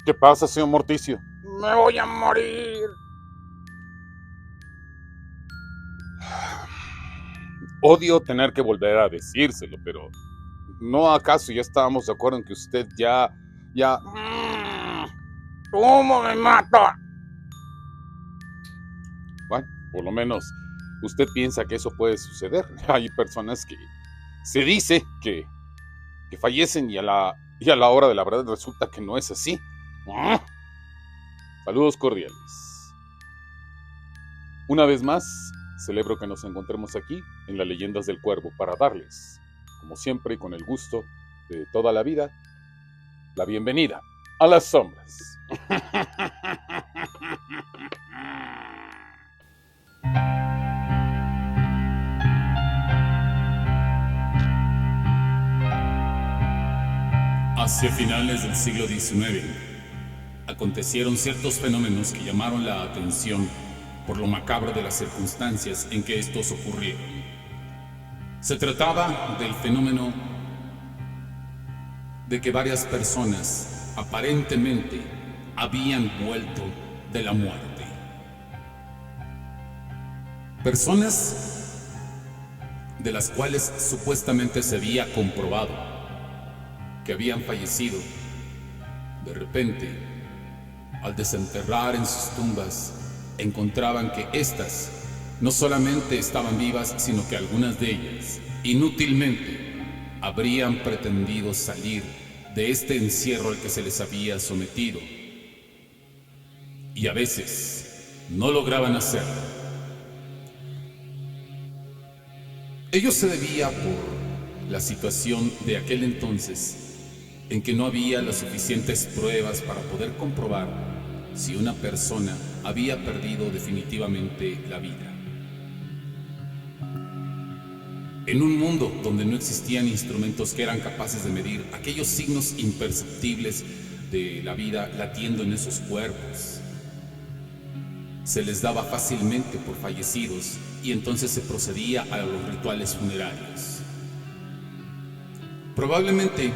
¿Qué pasa, señor Morticio? Me voy a morir. Odio tener que volver a decírselo, pero ¿no acaso ya estábamos de acuerdo en que usted ya... ¿Cómo me mata? Bueno, por lo menos usted piensa que eso puede suceder. Hay personas que se dice que fallecen y a la hora de la verdad resulta que no es así. Saludos cordiales. Una vez más, celebro que nos encontremos aquí en las Leyendas del Cuervo para darles, como siempre y con el gusto de toda la vida, la bienvenida a las sombras. Hacia finales del siglo XIX, acontecieron ciertos fenómenos que llamaron la atención por lo macabro de las circunstancias en que estos ocurrieron. Se trataba del fenómeno de que varias personas aparentemente habían vuelto de la muerte. Personas de las cuales supuestamente se había comprobado que habían fallecido. De repente, al desenterrar en sus tumbas, encontraban que éstas no solamente estaban vivas, sino que algunas de ellas, inútilmente, habrían pretendido salir de este encierro al que se les había sometido. Y a veces no lograban hacerlo. Ello se debía por la situación de aquel entonces, en que no había las suficientes pruebas para poder comprobar si una persona había perdido definitivamente la vida. En un mundo donde no existían instrumentos que eran capaces de medir aquellos signos imperceptibles de la vida latiendo en esos cuerpos, se les daba fácilmente por fallecidos y entonces se procedía a los rituales funerarios. Probablemente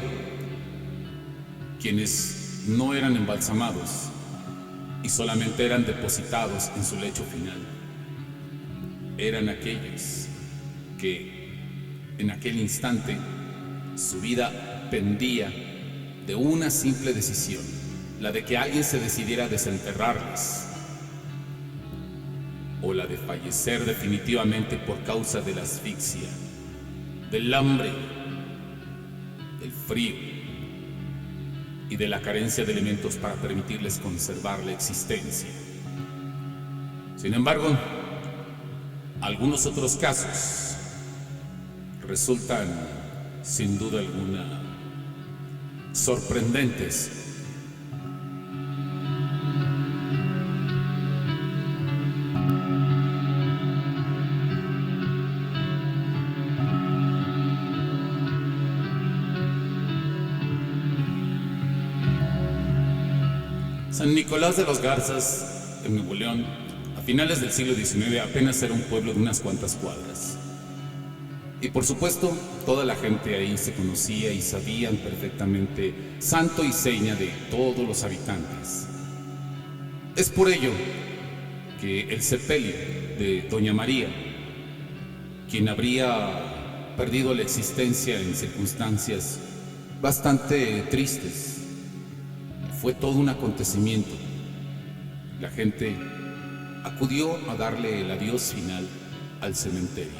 quienes no eran embalsamados y solamente eran depositados en su lecho final eran aquellos que en aquel instante su vida pendía de una simple decisión, la de que alguien se decidiera a desenterrarles o la de fallecer definitivamente por causa de la asfixia, del hambre, del frío y de la carencia de elementos para permitirles conservar la existencia. Sin embargo, algunos otros casos resultan, sin duda alguna, sorprendentes. San Nicolás de los Garzas, en Nuevo León, a finales del siglo XIX apenas era un pueblo de unas cuantas cuadras. Y por supuesto, toda la gente ahí se conocía y sabían perfectamente santo y seña de todos los habitantes. Es por ello que el sepelio de Doña María, quien habría perdido la existencia en circunstancias bastante tristes, fue todo un acontecimiento. La gente acudió a darle el adiós final al cementerio.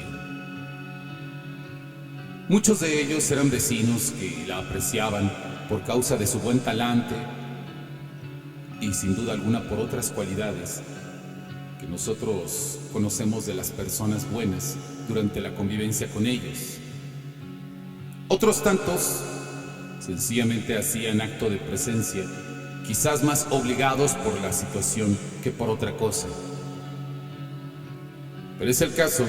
Muchos de ellos eran vecinos que la apreciaban por causa de su buen talante y sin duda alguna por otras cualidades que nosotros conocemos de las personas buenas durante la convivencia con ellos. Otros tantos sencillamente hacían acto de presencia, quizás más obligados por la situación que por otra cosa. Pero es el caso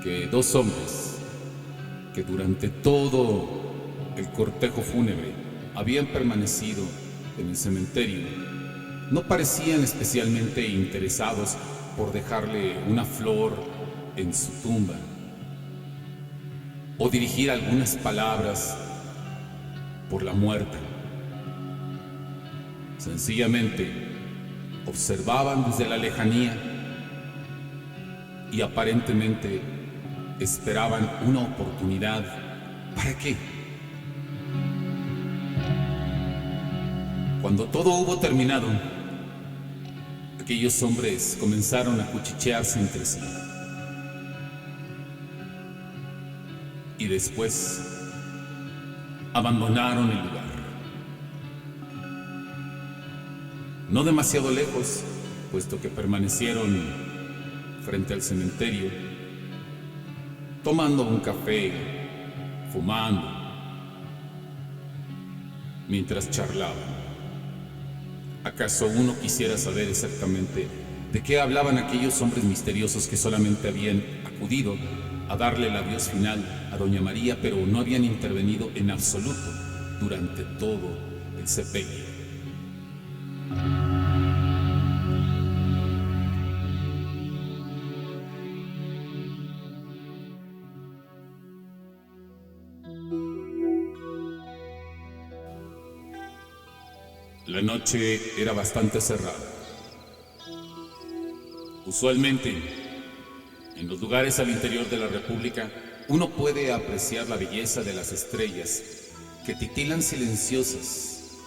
que dos hombres que durante todo el cortejo fúnebre habían permanecido en el cementerio no parecían especialmente interesados por dejarle una flor en su tumba o dirigir algunas palabras por la muerte. Sencillamente observaban desde la lejanía y aparentemente esperaban una oportunidad. ¿Para qué? Cuando todo hubo terminado, aquellos hombres comenzaron a cuchichearse entre sí. Y después abandonaron el lugar. No demasiado lejos, puesto que permanecieron frente al cementerio, tomando un café, fumando, mientras charlaban. ¿Acaso uno quisiera saber exactamente de qué hablaban aquellos hombres misteriosos que solamente habían acudido a darle el adiós final a Doña María, pero no habían intervenido en absoluto durante todo el sepelio? La noche era bastante cerrada. Usualmente, en los lugares al interior de la República, uno puede apreciar la belleza de las estrellas que titilan silenciosas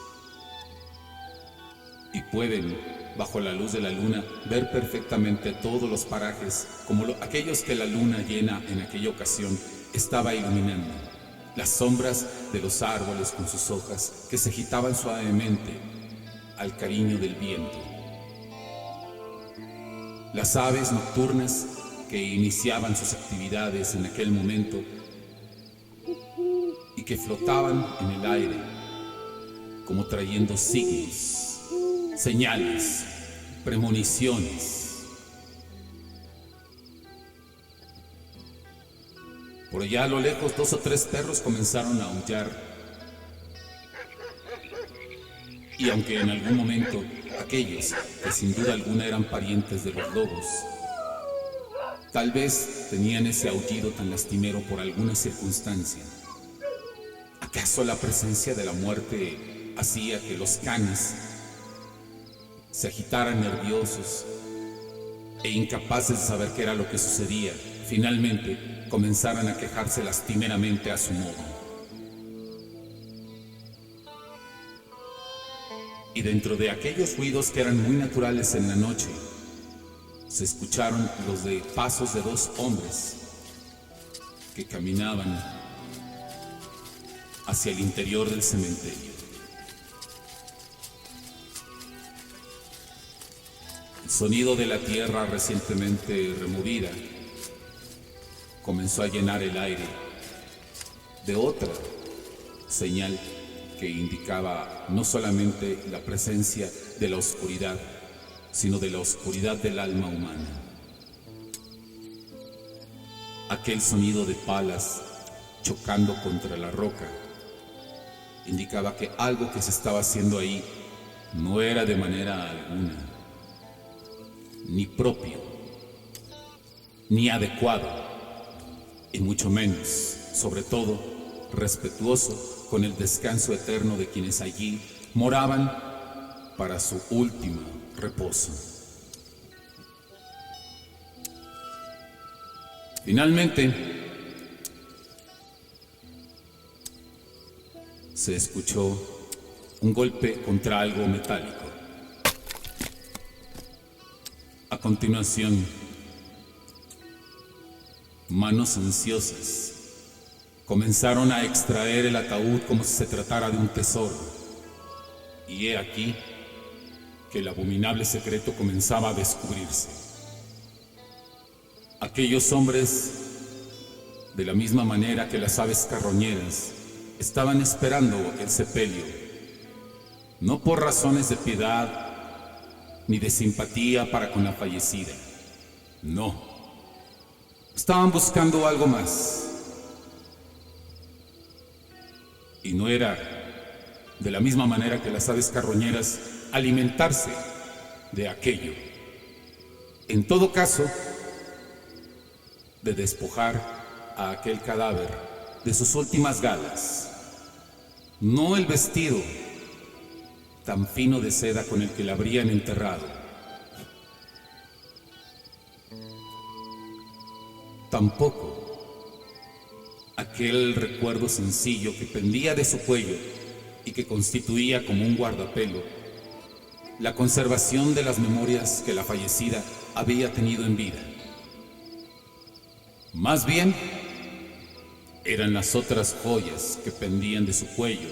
y pueden, bajo la luz de la luna, ver perfectamente todos los parajes como aquellos que la luna llena en aquella ocasión estaba iluminando. Las sombras de los árboles con sus hojas que se agitaban suavemente al cariño del viento. Las aves nocturnas que iniciaban sus actividades en aquel momento y que flotaban en el aire como trayendo signos, señales, premoniciones. Por allá a lo lejos 2 o 3 perros comenzaron a aullar. Y aunque en algún momento aquellos que sin duda alguna eran parientes de los lobos, tal vez tenían ese aullido tan lastimero por alguna circunstancia, ¿acaso la presencia de la muerte hacía que los canes se agitaran nerviosos e incapaces de saber qué era lo que sucedía, finalmente comenzaran a quejarse lastimeramente a su modo? Y dentro de aquellos ruidos que eran muy naturales en la noche, se escucharon los de pasos de 2 hombres que caminaban hacia el interior del cementerio. El sonido de la tierra recientemente removida comenzó a llenar el aire de otra señal que indicaba no solamente la presencia de la oscuridad, sino de la oscuridad del alma humana. Aquel sonido de palas chocando contra la roca indicaba que algo que se estaba haciendo ahí no era de manera alguna ni propio, ni adecuado, y mucho menos, sobre todo, respetuoso con el descanso eterno de quienes allí moraban para su último reposo. Finalmente, se escuchó un golpe contra algo metálico. A continuación, manos ansiosas comenzaron a extraer el ataúd como si se tratara de un tesoro. Y he aquí que el abominable secreto comenzaba a descubrirse. Aquellos hombres, de la misma manera que las aves carroñeras, estaban esperando el sepelio, no por razones de piedad ni de simpatía para con la fallecida. No. Estaban buscando algo más. Y no era, de la misma manera que las aves carroñeras, alimentarse de aquello. En todo caso, de despojar a aquel cadáver de sus últimas galas, no el vestido tan fino de seda con el que la habrían enterrado, tampoco aquel recuerdo sencillo que pendía de su cuello y que constituía como un guardapelo la conservación de las memorias que la fallecida había tenido en vida. Más bien, eran las otras joyas que pendían de su cuello,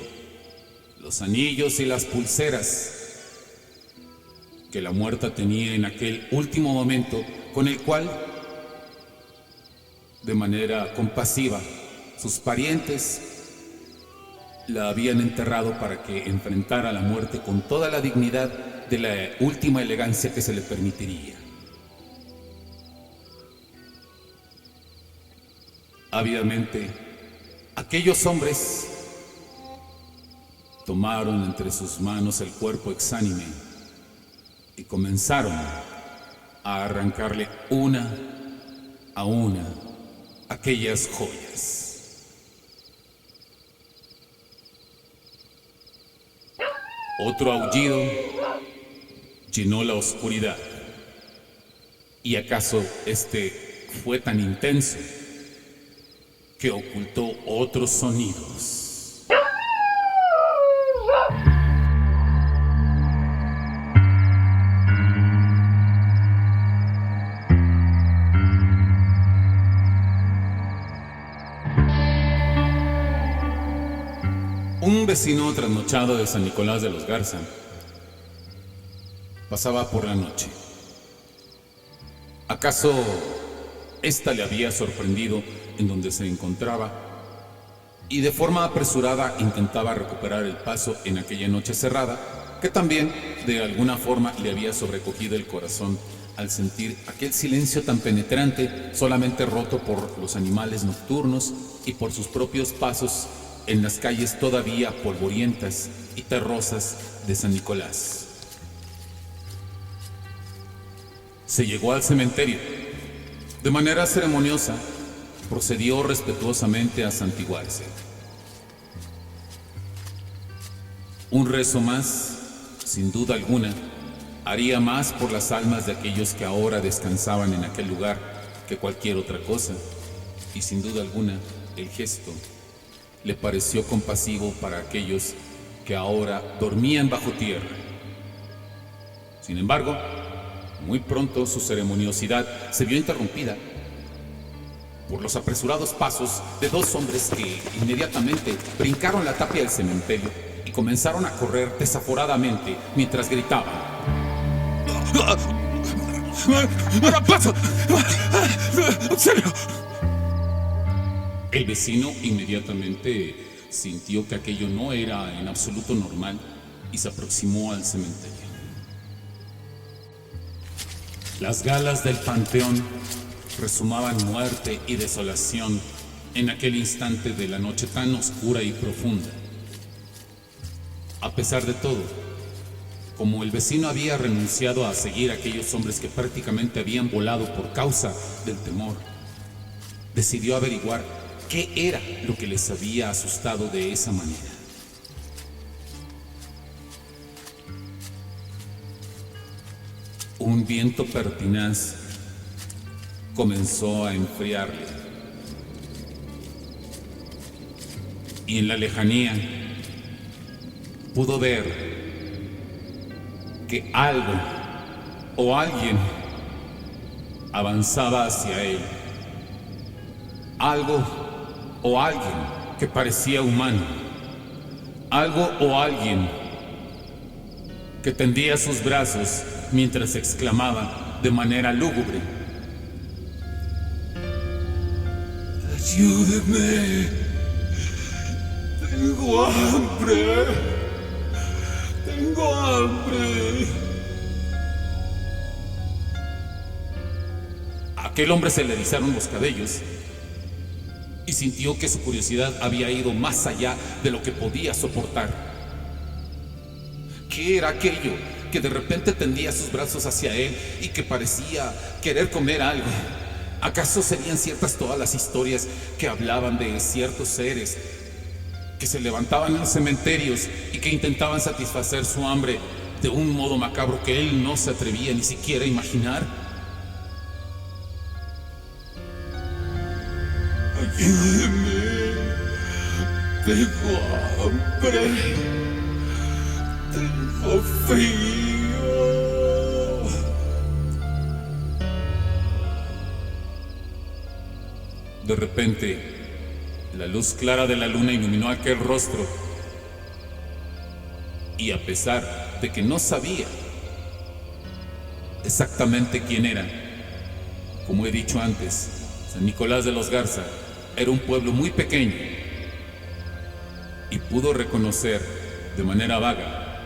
los anillos y las pulseras que la muerta tenía en aquel último momento, con el cual, de manera compasiva, sus parientes la habían enterrado para que enfrentara la muerte con toda la dignidad de la última elegancia que se le permitiría. Ávidamente, aquellos hombres tomaron entre sus manos el cuerpo exánime y comenzaron a arrancarle una a una aquellas joyas. Otro aullido llenó la oscuridad, y acaso este fue tan intenso que ocultó otros sonidos. Un vecino trasnochado de San Nicolás de los Garza pasaba por la noche. ¿Acaso esta le había sorprendido en donde se encontraba y de forma apresurada intentaba recuperar el paso en aquella noche cerrada, que también de alguna forma le había sobrecogido el corazón al sentir aquel silencio tan penetrante, solamente roto por los animales nocturnos y por sus propios pasos en las calles todavía polvorientas y terrosas de San Nicolás? Se llegó al cementerio. De manera ceremoniosa, procedió respetuosamente a santiguarse. Un rezo más, sin duda alguna, haría más por las almas de aquellos que ahora descansaban en aquel lugar que cualquier otra cosa, y sin duda alguna el gesto le pareció compasivo para aquellos que ahora dormían bajo tierra. Sin embargo, muy pronto su ceremoniosidad se vio interrumpida por los apresurados pasos de dos hombres que inmediatamente brincaron la tapia del cementerio y comenzaron a correr desaforadamente mientras gritaban: ¡Ahora pasa! ¡Auxilio! El vecino inmediatamente sintió que aquello no era en absoluto normal y se aproximó al cementerio. Las galas del panteón resumaban muerte y desolación en aquel instante de la noche tan oscura y profunda. A pesar de todo, como el vecino había renunciado a seguir a aquellos hombres que prácticamente habían volado por causa del temor, decidió averiguar qué era lo que les había asustado de esa manera. Un viento pertinaz comenzó a enfriarle, y en la lejanía pudo ver que algo o alguien avanzaba hacia él. Algo o alguien que parecía humano. Algo o alguien que tendía sus brazos mientras exclamaba de manera lúgubre: ¡Ayúdeme! ¡Tengo hambre! ¡Tengo hambre! A aquel hombre se le erizaron los cabellos y sintió que su curiosidad había ido más allá de lo que podía soportar. ¿Qué era aquello que de repente tendía sus brazos hacia él y que parecía querer comer algo? ¿Acaso serían ciertas todas las historias que hablaban de ciertos seres que se levantaban en los cementerios y que intentaban satisfacer su hambre de un modo macabro que él no se atrevía ni siquiera a imaginar. Ayúdeme, tengo hambre, tengo frío. De repente, la luz clara de la luna iluminó aquel rostro, y a pesar de que no sabía exactamente quién era, como he dicho antes, San Nicolás de los Garza era un pueblo muy pequeño, y pudo reconocer de manera vaga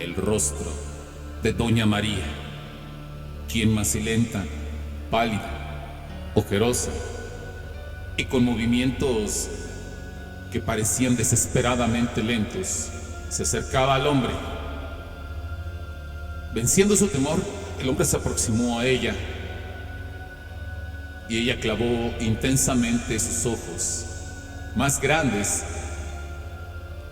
el rostro de Doña María, quien macilenta, pálida, ojerosa y con movimientos que parecían desesperadamente lentos, se acercaba al hombre. Venciendo su temor, el hombre se aproximó a ella y ella clavó intensamente sus ojos, más grandes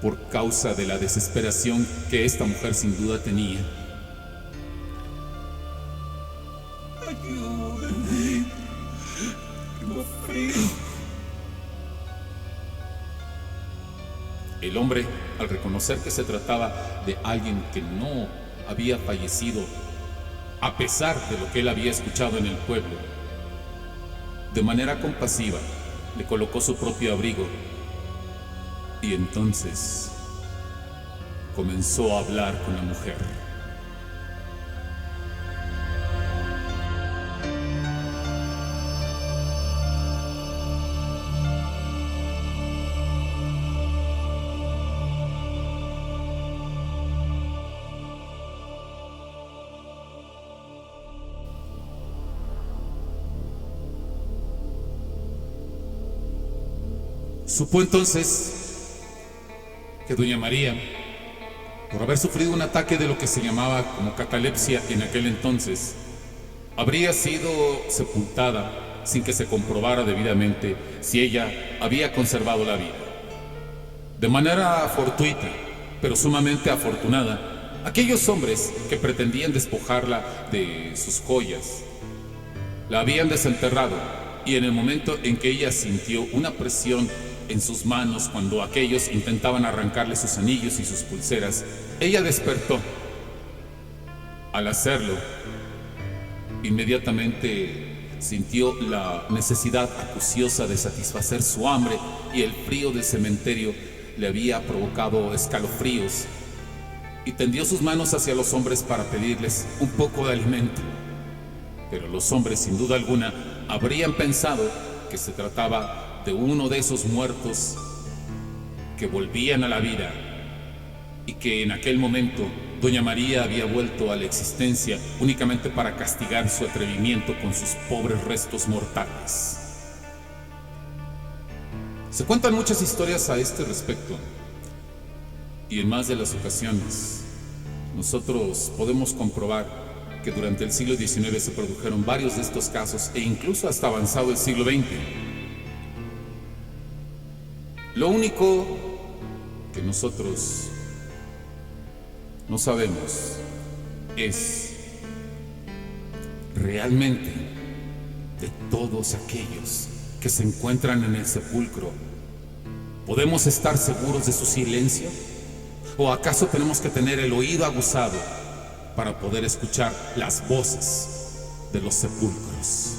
por causa de la desesperación que esta mujer sin duda tenía. Ayúdenme, tengo frío. El hombre, al reconocer que se trataba de alguien que no había fallecido, a pesar de lo que él había escuchado en el pueblo, de manera compasiva le colocó su propio abrigo y entonces comenzó a hablar con la mujer. Supo entonces que Doña María, por haber sufrido un ataque de lo que se llamaba como catalepsia en aquel entonces, habría sido sepultada sin que se comprobara debidamente si ella había conservado la vida. De manera fortuita, pero sumamente afortunada, aquellos hombres que pretendían despojarla de sus joyas la habían desenterrado, y en el momento en que ella sintió una presión en sus manos cuando aquellos intentaban arrancarle sus anillos y sus pulseras, ella despertó. Al hacerlo, inmediatamente sintió la necesidad acuciosa de satisfacer su hambre, y el frío del cementerio le había provocado escalofríos, y tendió sus manos hacia los hombres para pedirles un poco de alimento. Pero los hombres, sin duda alguna, habrían pensado que se trataba de uno de esos muertos que volvían a la vida, y que en aquel momento Doña María había vuelto a la existencia únicamente para castigar su atrevimiento con sus pobres restos mortales. Se cuentan muchas historias a este respecto, y en más de las ocasiones nosotros podemos comprobar que durante el siglo XIX se produjeron varios de estos casos, e incluso hasta avanzado el siglo XX. Lo único que nosotros no sabemos es realmente, de todos aquellos que se encuentran en el sepulcro, ¿podemos estar seguros de su silencio? ¿O acaso tenemos que tener el oído aguzado para poder escuchar las voces de los sepulcros?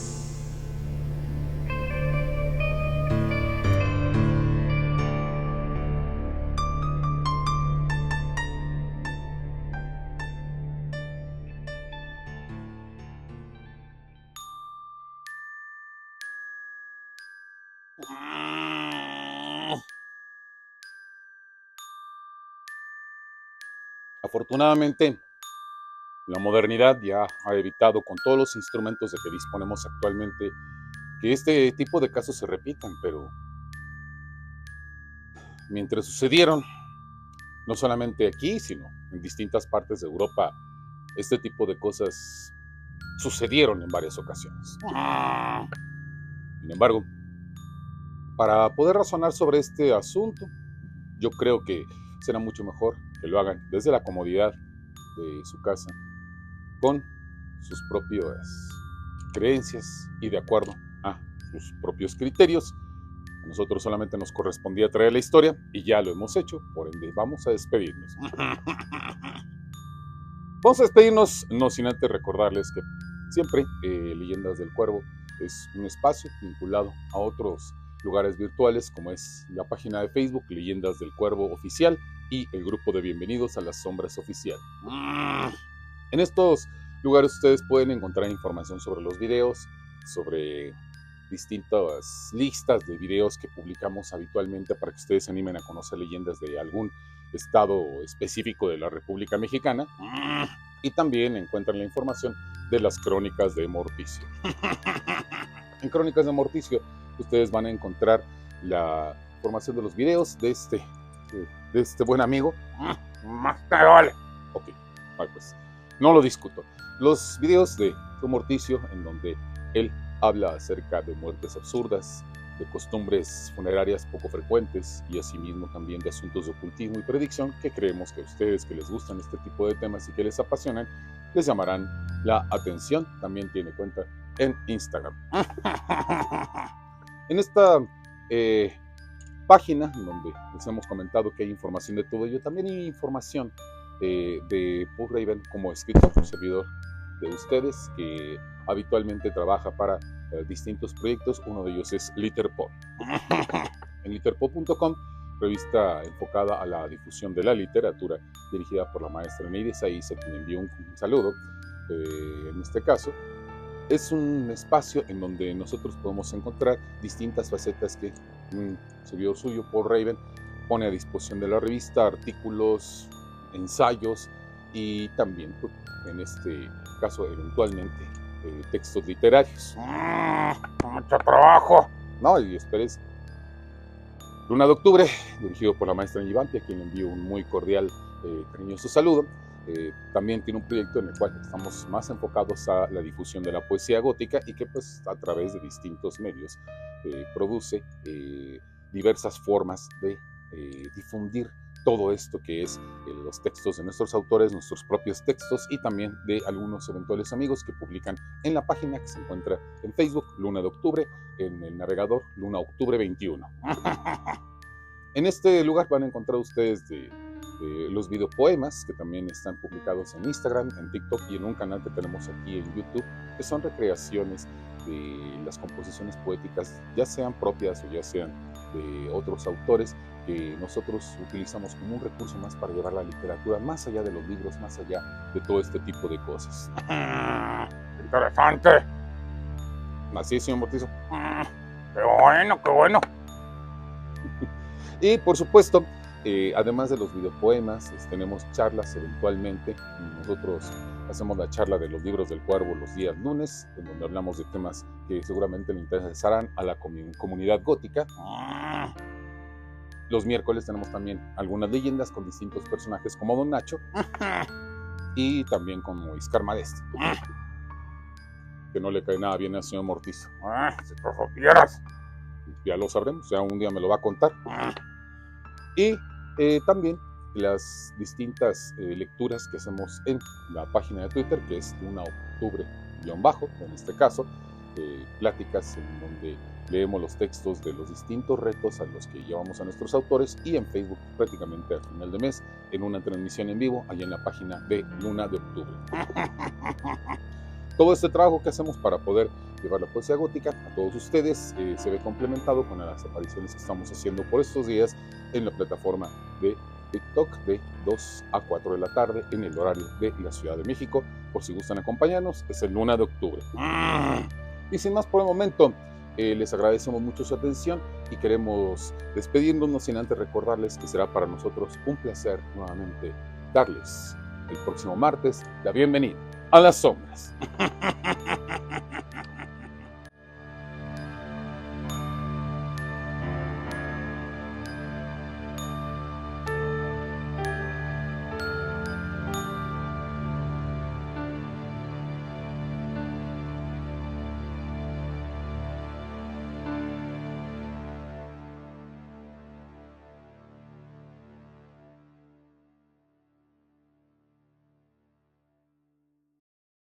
Afortunadamente, la modernidad ya ha evitado, con todos los instrumentos de que disponemos actualmente, que este tipo de casos se repitan, pero mientras sucedieron, no solamente aquí, sino en distintas partes de Europa, este tipo de cosas sucedieron en varias ocasiones. Sin embargo, para poder razonar sobre este asunto, Yo creo que será mucho mejor que lo hagan desde la comodidad de su casa, con sus propias creencias y de acuerdo a sus propios criterios. A nosotros solamente nos correspondía traer la historia y ya lo hemos hecho, por ende vamos a despedirnos. Vamos a despedirnos, no sin antes recordarles que siempre Leyendas del Cuervo es un espacio vinculado a otros lugares virtuales, como es la página de Facebook Leyendas del Cuervo Oficial y el grupo de Bienvenidos a las Sombras Oficial. En estos lugares ustedes pueden encontrar información sobre los videos, sobre distintas listas de videos que publicamos habitualmente para que ustedes se animen a conocer leyendas de algún estado específico de la República Mexicana. Y también encuentran la información de las crónicas de Morticio. En Crónicas de Morticio ustedes van a encontrar la información de los videos de este buen amigo. Más te vale. Ok, pues no lo discuto. Los videos de Morticio, en donde él habla acerca de muertes absurdas, de costumbres funerarias poco frecuentes y asimismo también de asuntos de ocultismo y predicción que creemos que a ustedes que les gustan este tipo de temas y que les apasionan, les llamarán la atención. También tiene cuenta en Instagram. En esta página donde les hemos comentado que hay información de todo ello, también hay información de Paul Raven como escritor, un servidor de ustedes que habitualmente trabaja para distintos proyectos. Uno de ellos es Litterpop. En litterpop.com, revista enfocada a la difusión de la literatura, dirigida por la maestra Neiris Aiz, a quien envío un saludo. En este caso, es un espacio en donde nosotros podemos encontrar distintas facetas que un servidor suyo, Paul Raven, pone a disposición de la revista, artículos, ensayos y también, pues, en este caso, eventualmente, textos literarios. Mucho trabajo. No, y esperes. Luna de Octubre, dirigido por la maestra Yvampi, a quien le envío un muy cordial, cariñoso saludo. También tiene un proyecto en el cual estamos más enfocados a la difusión de la poesía gótica y que pues a través de distintos medios produce diversas formas de difundir todo esto que es los textos de nuestros autores, nuestros propios textos y también de algunos eventuales amigos que publican en la página que se encuentra en Facebook, Luna de Octubre, en el navegador Luna Octubre 21. En este lugar van a encontrar ustedes los videopoemas que también están publicados en Instagram, en TikTok y en un canal que tenemos aquí en YouTube, que son recreaciones de las composiciones poéticas, ya sean propias o ya sean de otros autores, que nosotros utilizamos como un recurso más para llevar la literatura más allá de los libros, más allá de todo este tipo de cosas. Interesante. Así es, señor Mortizo. Qué bueno, qué bueno. Y por supuesto, además de los videopoemas, tenemos charlas eventualmente. Nosotros hacemos la charla de los libros del Cuervo los días lunes, en donde hablamos de temas que seguramente le interesarán a la comunidad gótica. Los miércoles tenemos también algunas leyendas con distintos personajes como Don Nacho y también como Iscar Maestro, que no le cae nada bien al señor Mortizo. Si tú supieras. Ya lo sabremos, ya un día me lo va a contar. Y también las distintas lecturas que hacemos en la página de Twitter, que es Luna Octubre-bajo, en este caso, pláticas en donde leemos los textos de los distintos retos a los que llevamos a nuestros autores, y en Facebook prácticamente al final de mes en una transmisión en vivo allá en la página de Luna de Octubre. Todo este trabajo que hacemos para poder llevar la poesía gótica a todos ustedes se ve complementado con las apariciones que estamos haciendo por estos días en la plataforma de TikTok de 2 a 4 de la tarde en el horario de la Ciudad de México. Por si gustan acompañarnos, es el Luna de Octubre. Y sin más por el momento, les agradecemos mucho su atención y queremos despedirnos, no sin antes recordarles que será para nosotros un placer nuevamente darles el próximo martes la bienvenida a las sombras.